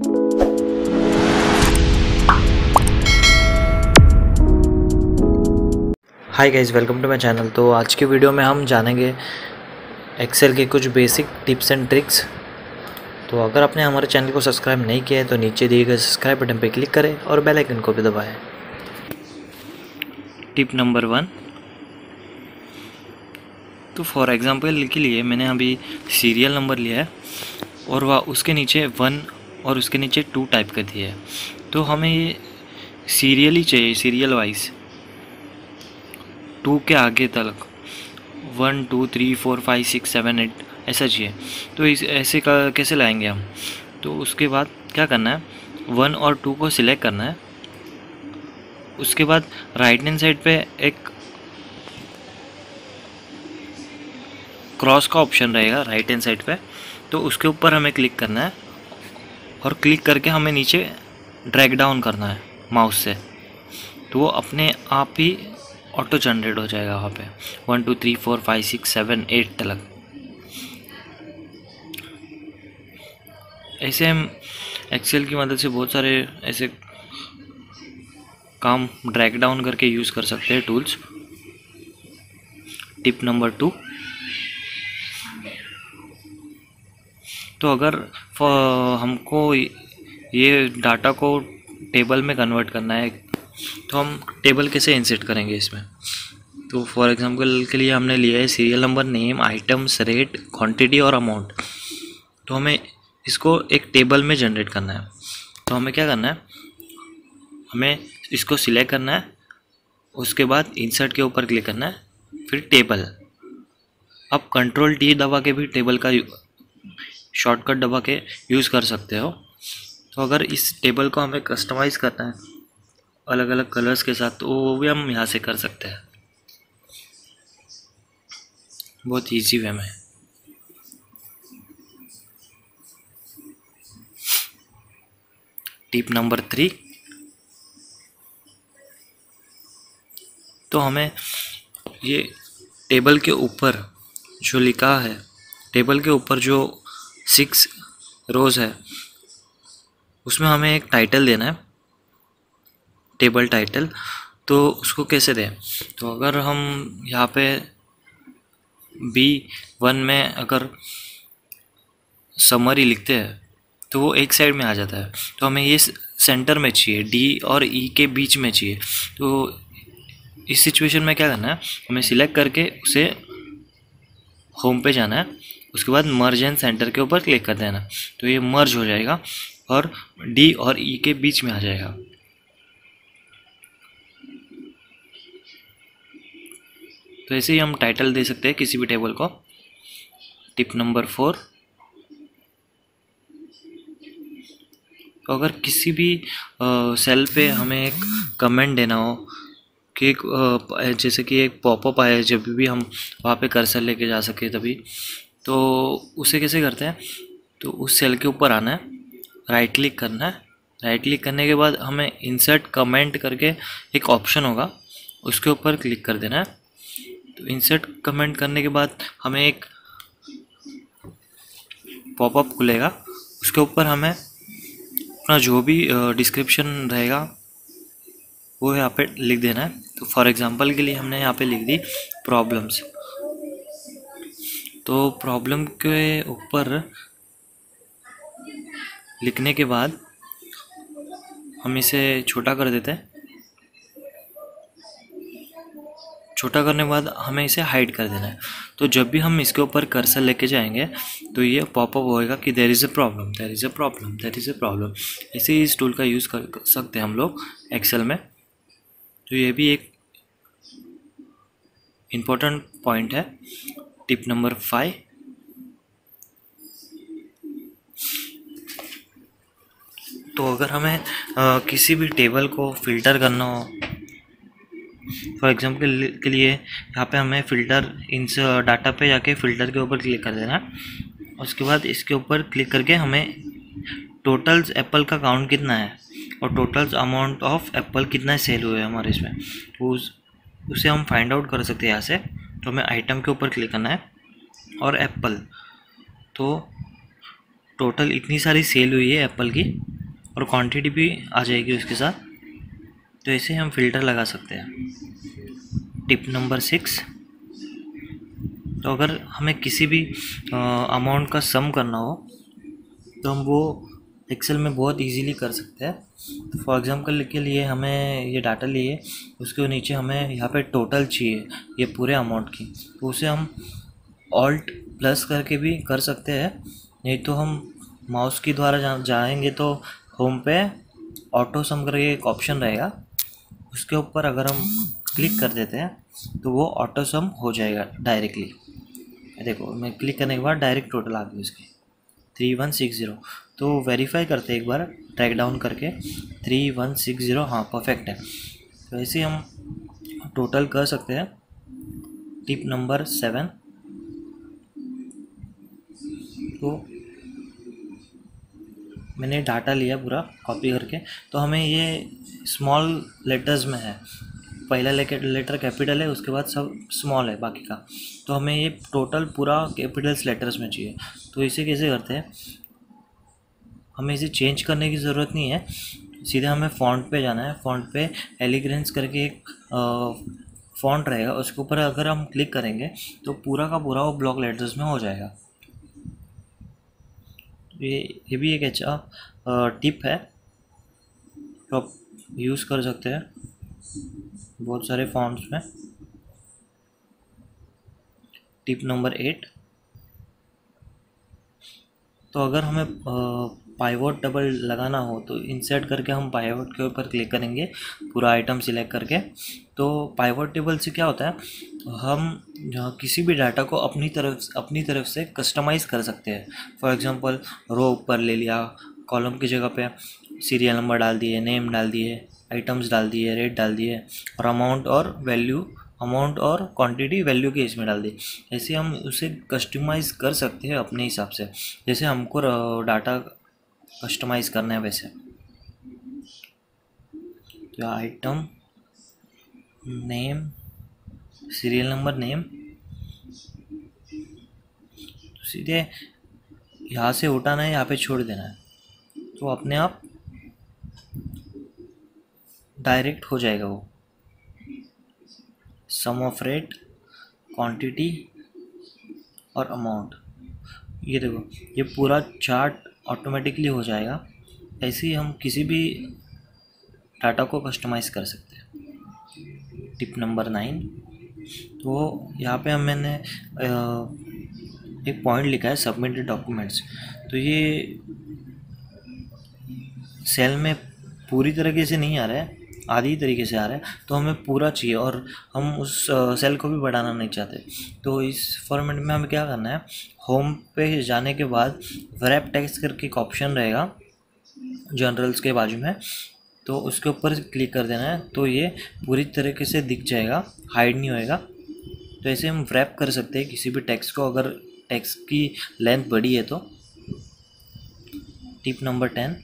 Hi guys, welcome to my channel. तो आज के वीडियो में हम जानेंगे एक्सेल के कुछ बेसिक टिप्स एंड ट्रिक्स। तो अगर आपने हमारे चैनल को सब्सक्राइब नहीं किया है तो नीचे दिए गए सब्सक्राइब बटन पर क्लिक करें और बेल आइकन को भी दबाएं। Tip number 1। तो फॉर एग्जांपल के लिए मैंने अभी सीरियल नंबर लिया है और वह उसके नीचे 1 और उसके नीचे 2 टाइप कर दिया है। तो हमें ये सीरियल ही चाहिए, सीरियल वाइज 2 के आगे तक 1 2 3 4 5 6 7 8 ऐसा चाहिए। तो इस ऐसे का कैसे लाएंगे हम? तो उसके बाद क्या करना है, 1 और 2 को सिलेक्ट करना है। उसके बाद राइट हैंड साइड पे एक क्रॉस का ऑप्शन रहेगा राइट हैंड साइड पे, तो उसके ऊपर हमें क्लिक करना है और क्लिक करके हमें नीचे ड्रैग डाउन करना है माउस से। तो वो अपने आप ही ऑटो जनरेट हो जाएगा वहाँ पे 1 2 3 4 5 6 7 8 तक। ऐसे हम एक्सेल की मदद से बहुत सारे ऐसे काम ड्रैग डाउन करके यूज़ कर सकते हैं टूल्स। Tip number 2। तो अगर हमको ये डाटा को टेबल में कन्वर्ट करना है तो हम टेबल कैसे इंसर्ट करेंगे इसमें? तो फॉर एग्जांपल के लिए हमने लिया है serial number, name, items, rate, quantity और अमाउंट। तो हमें इसको एक टेबल में जनरेट करना है। तो हमें क्या करना है, हमें इसको सिलेक्ट करना है, उसके बाद इंसर्ट के ऊपर क्लिक करना है, फिर टेबल। आप कंट्रोल टी दबा के भी टेबल का शॉर्टकट दबा के यूज़ कर सकते हो। तो अगर इस टेबल को हमें कस्टमाइज़ करना है अलग अलग कलर्स के साथ, तो वो भी हम यहाँ से कर सकते हैं बहुत इजी वे में। Tip number 3। तो हमें ये टेबल के ऊपर जो लिखा है, टेबल के ऊपर जो 6 रोज है उसमें हमें एक टाइटल देना है, टेबल टाइटल। तो उसको कैसे दें? तो अगर हम यहाँ पे B1 में अगर समरी लिखते हैं तो वो एक साइड में आ जाता है। तो हमें ये सेंटर में चाहिए, D और E के बीच में चाहिए। तो इस सिचुएशन में क्या करना है, हमें सिलेक्ट करके उसे होम पे जाना है, उसके बाद मर्ज एंड सेंटर के ऊपर क्लिक कर देना। तो ये मर्ज हो जाएगा और D और E के बीच में आ जाएगा। तो ऐसे ही हम टाइटल दे सकते हैं किसी भी टेबल को। Tip number 4। तो अगर किसी भी सेल पे हमें एक कमेंट देना हो कि जैसे कि एक पॉपअप आए जब भी हम वहाँ पे कर्सर लेके जा सके तभी, तो उसे कैसे करते हैं? तो उस सेल के ऊपर आना है, राइट क्लिक करना है। राइट क्लिक करने के बाद हमें इंसर्ट कमेंट करके एक ऑप्शन होगा, उसके ऊपर क्लिक कर देना है। तो इंसर्ट कमेंट करने के बाद हमें एक पॉपअप खुलेगा, उसके ऊपर हमें अपना जो भी डिस्क्रिप्शन रहेगा वो यहाँ पे लिख देना है। तो फॉर एग्जांपल के लिए हमने यहाँ पे लिख दी प्रॉब्लम्स। तो प्रॉब्लम के ऊपर लिखने के बाद हम इसे छोटा कर देते हैं। छोटा करने के बाद हमें इसे हाइड कर देना है। तो जब भी हम इसके ऊपर कर्सर लेके जाएंगे तो ये पॉपअप होएगा कि there is a problem, there is a problem, there is a problem. ऐसे ही इस टूल का यूज़ कर सकते हैं हम लोग एक्सेल में। तो ये भी एक इम्पोर्टेंट पॉइंट है। Tip number 5। तो अगर हमें किसी भी टेबल को फ़िल्टर करना हो, फॉर एग्जांपल के लिए यहाँ पे हमें फ़िल्टर इंस डाटा पे जाके फ़िल्टर के ऊपर क्लिक कर देना। उसके बाद इसके ऊपर क्लिक करके हमें टोटल्स एप्पल का काउंट कितना है और टोटल्स अमाउंट ऑफ एप्पल कितना सेल हुए हमारे इसमें, तो उसे हम फाइंड आउट कर सकते हैं यहाँ से। तो हमें आइटम के ऊपर क्लिक करना है और एप्पल, तो टोटल इतनी सारी सेल हुई है एप्पल की, और क्वांटिटी भी आ जाएगी उसके साथ। तो ऐसे हम फ़िल्टर लगा सकते हैं। टिप नंबर 6, तो अगर हमें किसी भी अमाउंट का सम करना हो तो हम वो एक्सेल में बहुत इजीली कर सकते हैं। तो फॉर एग्जांपल के लिए हमें ये डाटा लिए, उसके नीचे हमें यहाँ पे टोटल चाहिए ये पूरे अमाउंट की, तो उसे हम ऑल्ट प्लस करके भी कर सकते हैं। नहीं तो हम माउस के द्वारा जाएंगे तो होम पे ऑटो सम करके एक ऑप्शन रहेगा, उसके ऊपर अगर हम क्लिक कर देते हैं तो वो ऑटो सम हो जाएगा डायरेक्टली। देखो मैं क्लिक करने के बाद डायरेक्ट टोटल आ गई उसकी 3160। तो वेरीफाई करते हैं एक बार ट्रैक डाउन करके 3160, हाँ परफेक्ट है। तो ऐसे हम टोटल कर सकते हैं। टिप नंबर 7, तो मैंने डाटा लिया पूरा कॉपी करके, तो हमें ये स्मॉल लेटर्स में है, पहला लेटर कैपिटल है, उसके बाद सब स्मॉल है बाकी का, तो हमें ये टोटल पूरा कैपिटल्स लेटर्स में चाहिए। तो इसे कैसे करते हैं, हमें इसे चेंज करने की ज़रूरत नहीं है, सीधे हमें फ़ॉन्ट पे जाना है। फ़ॉन्ट पे एलिग्रेंस करके एक फ़ॉन्ट रहेगा, उसके ऊपर अगर हम क्लिक करेंगे तो पूरा का पूरा वो ब्लॉक लेटर्स में हो जाएगा। ये भी एक अच्छा टिप है, तो आप यूज़ कर सकते हैं बहुत सारे फॉन्ट्स में। टिप नंबर 8, तो अगर हमें पाइवोट टेबल लगाना हो तो इंसर्ट करके हम पाइवोट के ऊपर क्लिक करेंगे पूरा आइटम सिलेक्ट करके। तो पाइवोट टेबल से क्या होता है, हम किसी भी डाटा को अपनी तरफ से कस्टमाइज़ कर सकते हैं। फॉर एग्जांपल रो ऊपर ले लिया, कॉलम की जगह पे सीरियल नंबर डाल दिए, नेम डाल दिए, आइटम्स डाल दिए, रेट डाल दिए, और अमाउंट और क्वांटिटी वैल्यू के इसमें डाल दी। ऐसे हम उसे कस्टमाइज़ कर सकते हैं अपने हिसाब से, जैसे हमको डाटा कस्टमाइज़ करना है वैसे। तो item name, serial number, name, तो सीधे यहाँ से उठाना है, यहाँ पे छोड़ देना है, तो अपने आप डायरेक्ट हो जाएगा वो। सम ऑफ रेट, क्वांटिटी और अमाउंट, ये देखो ये पूरा चार्ट ऑटोमेटिकली हो जाएगा। ऐसे ही हम किसी भी डाटा को कस्टमाइज़ कर सकते हैं। टिप नंबर 9, तो यहाँ पे मैंने एक पॉइंट लिखा है सबमिटेड डॉक्यूमेंट्स। तो ये सेल में पूरी तरीके से नहीं आ रहा है, आधी तरीके से आ रहा है, तो हमें पूरा चाहिए और हम उस सेल को भी बढ़ाना नहीं चाहते। तो इस फॉर्मेट में हमें क्या करना है, होम पे जाने के बाद रैप टेक्स्ट करके एक ऑप्शन रहेगा जनरल्स के बाजू में, तो उसके ऊपर क्लिक कर देना है, तो ये पूरी तरीके से दिख जाएगा, हाइड नहीं होएगा। तो ऐसे हम रैप कर सकते हैं किसी भी टेक्स्ट को, अगर टेक्स्ट की लेंथ बड़ी है तो। टिप नंबर 10,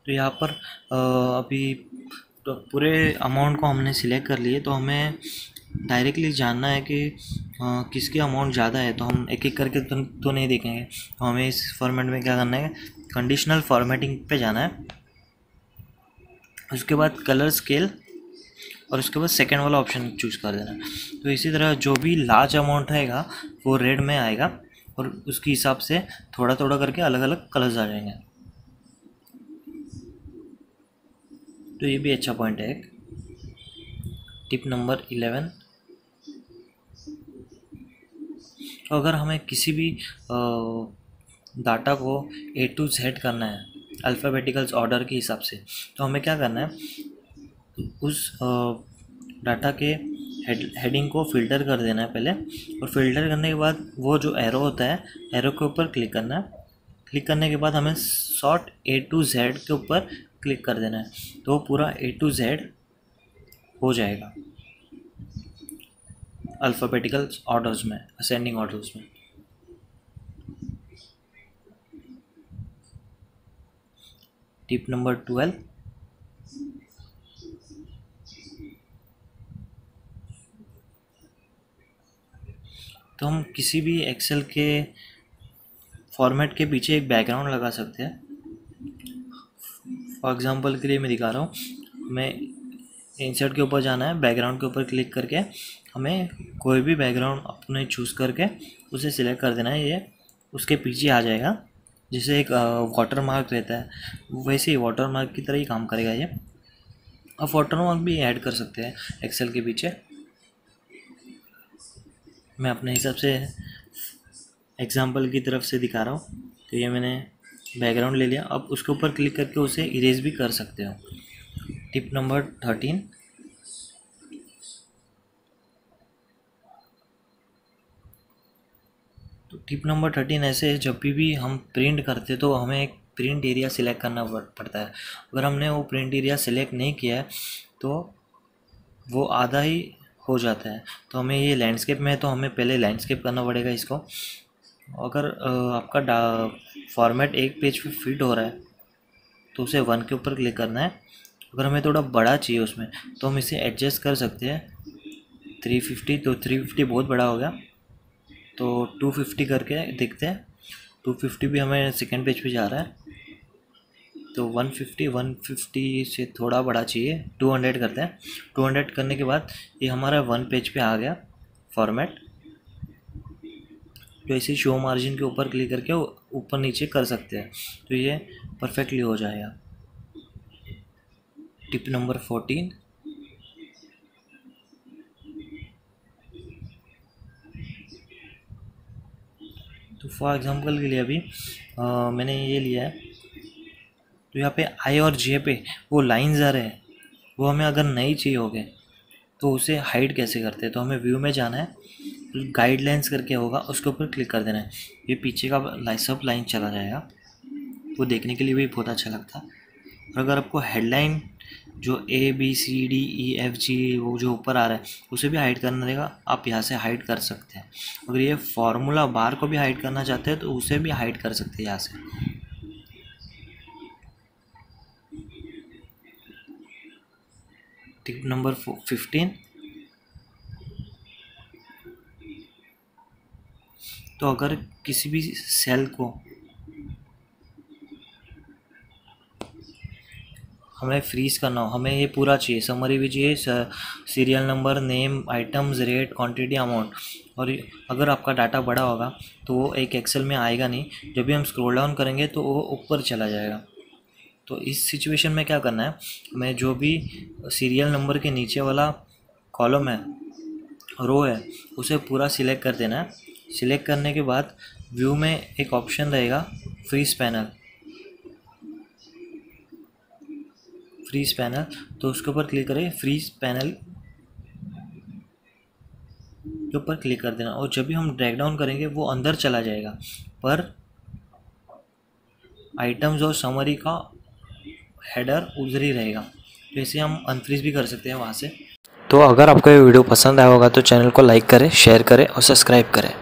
तो यहाँ पर अभी तो पूरे अमाउंट को हमने सिलेक्ट कर लिए, तो हमें डायरेक्टली जानना है कि किसकी अमाउंट ज़्यादा है, तो हम एक एक करके तो नहीं देखेंगे। तो हमें इस फॉर्मेट में क्या करना है, कंडीशनल फॉर्मेटिंग पे जाना है, उसके बाद कलर स्केल, और उसके बाद सेकेंड वाला ऑप्शन चूज़ कर देना। तो इसी तरह जो भी लार्ज अमाउंट रहेगा वो रेड में आएगा, और उसके हिसाब से थोड़ा थोड़ा करके अलग अलग कलर्स आ जाएंगे। तो ये भी अच्छा पॉइंट है एक। टिप नंबर 11, तो अगर हमें किसी भी डाटा को A to Z करना है अल्फ़ाबेटिकल्स ऑर्डर के हिसाब से, तो हमें क्या करना है, उस डाटा के हेडिंग को फ़िल्टर कर देना है पहले, और फिल्टर करने के बाद वो जो एरो होता है, एरो के ऊपर क्लिक करना है। क्लिक करने के बाद हमें सॉर्ट A to Z के ऊपर क्लिक कर देना है, तो पूरा A to Z हो जाएगा अल्फ़ाबेटिकल ऑर्डर्स में, असेंडिंग ऑर्डर्स में। टिप नंबर 12, तो हम किसी भी एक्सेल के फॉर्मेट के पीछे एक बैकग्राउंड लगा सकते हैं। फॉर एग्जांपल के लिए मैं दिखा रहा हूँ। मैं इंसर्ट के ऊपर जाना है, बैकग्राउंड के ऊपर क्लिक करके हमें कोई भी बैकग्राउंड अपने चूज़ करके उसे सिलेक्ट कर देना है। ये उसके पीछे आ जाएगा, जैसे एक वाटर मार्क रहता है वैसे ही वाटर मार्क की तरह ही काम करेगा ये। अब वाटर मार्क भी ऐड कर सकते हैं एक्सेल के पीछे। मैं अपने हिसाब से एग्जांपल की तरफ से दिखा रहा हूँ। तो ये मैंने बैकग्राउंड ले लिया। अब उसके ऊपर क्लिक करके उसे इरेज भी कर सकते हो। टिप नंबर 13, तो टिप नंबर 13 ऐसे जब भी हम प्रिंट करते तो हमें एक प्रिंट एरिया सिलेक्ट करना पड़ता है। अगर हमने वो प्रिंट एरिया सिलेक्ट नहीं किया है तो वो आधा ही हो जाता है। तो हमें ये लैंडस्केप में है तो हमें पहले लैंडस्केप करना पड़ेगा इसको। अगर आपका फॉर्मेट एक पेज पे फिट हो रहा है तो उसे 1 के ऊपर क्लिक करना है। अगर हमें थोड़ा बड़ा चाहिए उसमें तो हम इसे एडजस्ट कर सकते हैं 350। तो 350 बहुत बड़ा हो गया, तो 250 करके देखते हैं। 250 भी हमें सेकेंड पेज पे जा रहा है, तो 150 से थोड़ा बड़ा चाहिए, 200 करते हैं। 200 करने के बाद ये हमारा 1 पेज पे आ गया फॉर्मेट। तो ऐसे शो मार्जिन के ऊपर क्लिक करके ऊपर नीचे कर सकते हैं, तो ये परफेक्टली हो जाएगा। टिप नंबर 14, तो फॉर एग्जांपल के लिए अभी मैंने ये लिया है। तो यहाँ पे आई और जे पे वो लाइन्स आ रहे हैं, वो हमें अगर नहीं चाहिए होगे तो उसे हाइड कैसे करते हैं। तो हमें व्यू में जाना है, गाइडलाइंस करके होगा, उसके ऊपर क्लिक कर देना है। ये पीछे का सब लाइन चला जाएगा, वो देखने के लिए भी बहुत अच्छा लगता है। और अगर आपको हेडलाइन जो ABCDEFG वो जो ऊपर आ रहा है उसे भी हाइड करना रहेगा, आप यहाँ से हाइड कर सकते हैं। अगर ये फॉर्मूला बार को भी हाइड करना चाहते हैं तो उसे भी हाइड कर सकते हैं यहाँ से। टिप नंबर 15, तो अगर किसी भी सेल को हमें फ्रीज करना हो, हमें ये पूरा चाहिए, समरी भी चाहिए, serial number, name, items, rate, quantity, amount. और अगर आपका डाटा बड़ा होगा तो वो एक एक्सेल में आएगा नहीं, जब भी हम स्क्रॉल डाउन करेंगे तो वो ऊपर चला जाएगा। तो इस सिचुएशन में क्या करना है, हमें जो भी सीरियल नंबर के नीचे वाला कॉलम है, रो है, उसे पूरा सिलेक्ट कर देना है। सिलेक्ट करने के बाद व्यू में एक ऑप्शन रहेगा फ्रीज पैनल, फ्रीज पैनल, तो उसके ऊपर क्लिक करें। फ्रीज पैनल के ऊपर क्लिक कर देना, और जब भी हम ड्रैग डाउन करेंगे वो अंदर चला जाएगा, पर आइटम्स और समरी का हेडर उधर ही रहेगा। तो इसे हम अनफ्रीज भी कर सकते हैं वहाँ से। तो अगर आपको ये वीडियो पसंद आया होगा तो चैनल को लाइक करें, शेयर करें और सब्सक्राइब करें।